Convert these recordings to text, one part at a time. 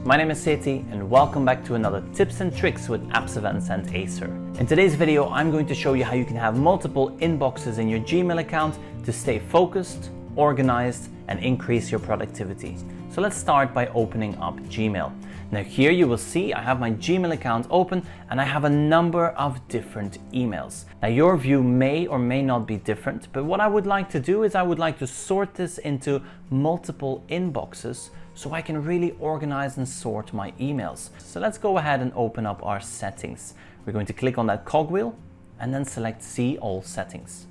my name is Seti and welcome back to another tips and tricks with AppsEvents and Acer. In today's video, I'm going to show you how you can have multiple inboxes in your Gmail account to stay focused, organized, and increase your productivity. So let's start by opening up Gmail. Now here you will see I have my Gmail account open and I have a number of different emails. Now your view may or may not be different, but what I would like to do is I would like to sort this into multiple inboxes so I can really organize and sort my emails. So let's go ahead and open up our settings. We're going to click on that cogwheel and then select See All Settings.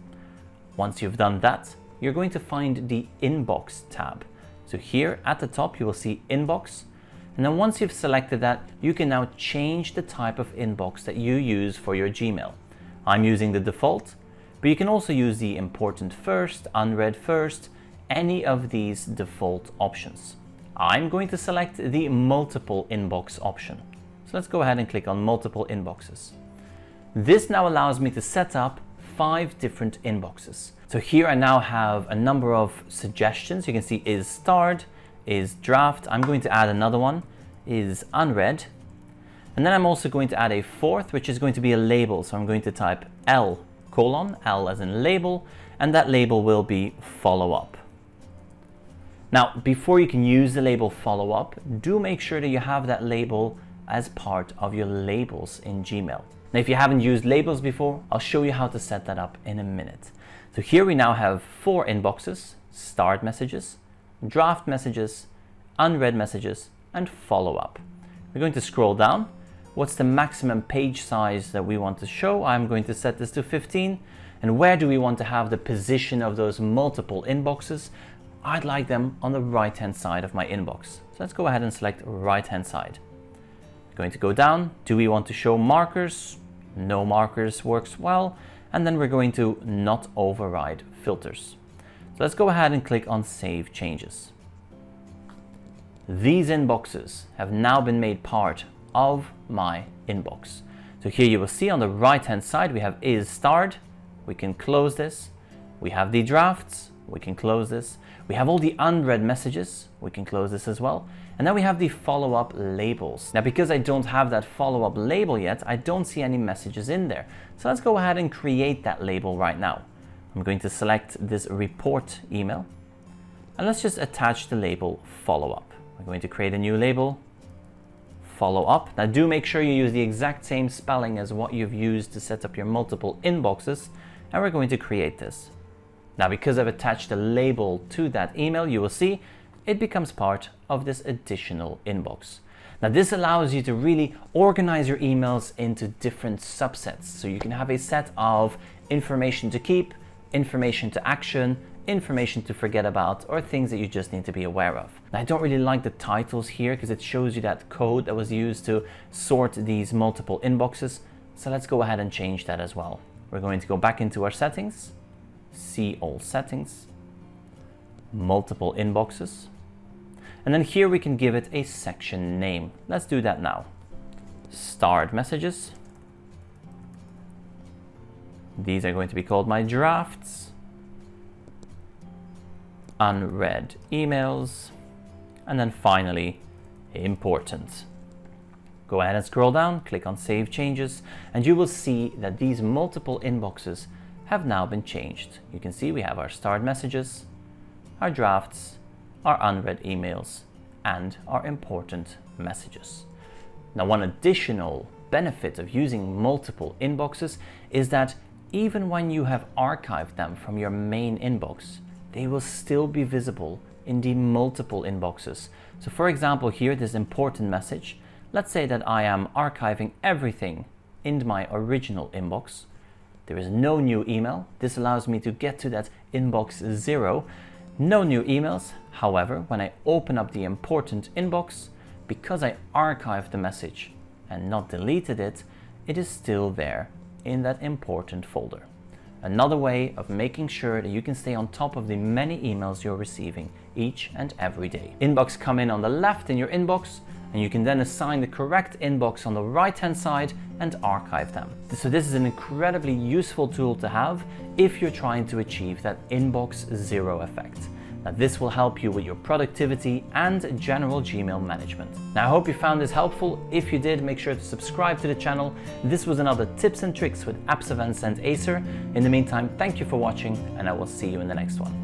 Once you've done that, you're going to find the Inbox tab. So here at the top you will see Inbox. And then once you've selected that, you can now change the type of inbox that you use for your Gmail. I'm using the default, but you can also use the important first, unread first, any of these default options. I'm going to select the multiple inbox option. So let's go ahead and click on multiple inboxes. This now allows me to set up 5 different inboxes. So here I now have a number of suggestions. You can see is starred, is draft. I'm going to add another one, is unread. And then I'm also going to add a fourth, which is going to be a label. So I'm going to type L as in label, and that label will be follow up. Now, before you can use the label follow up, do make sure that you have that label as part of your labels in Gmail. Now, if you haven't used labels before, I'll show you how to set that up in a minute. So here we now have 4 inboxes: starred messages, draft messages, unread messages, and follow-up. We're going to scroll down. What's the maximum page size that we want to show? I'm going to set this to 15. And where do we want to have the position of those multiple inboxes? I'd like them on the right-hand side of my inbox. So let's go ahead and select right-hand side. We're going to go down. Do we want to show markers? No markers works well. And then we're going to not override filters. So let's go ahead and click on Save Changes. These inboxes have now been made part of my inbox. So here you will see on the right-hand side, we have is starred. We can close this. We have the drafts. We can close this. We have all the unread messages. We can close this as well. And then we have the follow-up labels. Now, because I don't have that follow-up label yet, I don't see any messages in there. So let's go ahead and create that label right now. I'm going to select this report email and let's just attach the label follow-up. We're going to create a new label, follow-up. Now do make sure you use the exact same spelling as what you've used to set up your multiple inboxes, and we're going to create this. Now because I've attached a label to that email, you will see it becomes part of this additional inbox. Now this allows you to really organize your emails into different subsets. So you can have a set of information to keep, information to action, information to forget about, or things that you just need to be aware of. Now, I don't really like the titles here because it shows you that code that was used to sort these multiple inboxes. So let's go ahead and change that as well. We're going to go back into our settings, See All Settings, multiple inboxes. And then here we can give it a section name. Let's do that now. Starred messages. These are going to be called my drafts. Unread emails, and then finally important. Go ahead and scroll down, click on Save Changes, and you will see that these multiple inboxes have now been changed. You can see we have our starred messages, our drafts, our unread emails, and our important messages. Now, one additional benefit of using multiple inboxes is that even when you have archived them from your main inbox, they will still be visible in the multiple inboxes. So for example, here, this important message, let's say that I am archiving everything in my original inbox. There is no new email. This allows me to get to that inbox 0. No new emails. However, when I open up the important inbox, because I archived the message and not deleted it, it is still there in that important folder. Another way of making sure that you can stay on top of the many emails you're receiving each and every day. Inbox come in on the left in your inbox, and you can then assign the correct inbox on the right-hand side and archive them. So this is an incredibly useful tool to have if you're trying to achieve that inbox 0 effect. Now, this will help you with your productivity and general Gmail management. Now, I hope you found this helpful. If you did, make sure to subscribe to the channel. This was another Tips and Tricks with AppsEvents and Acer. In the meantime, thank you for watching, and I will see you in the next one.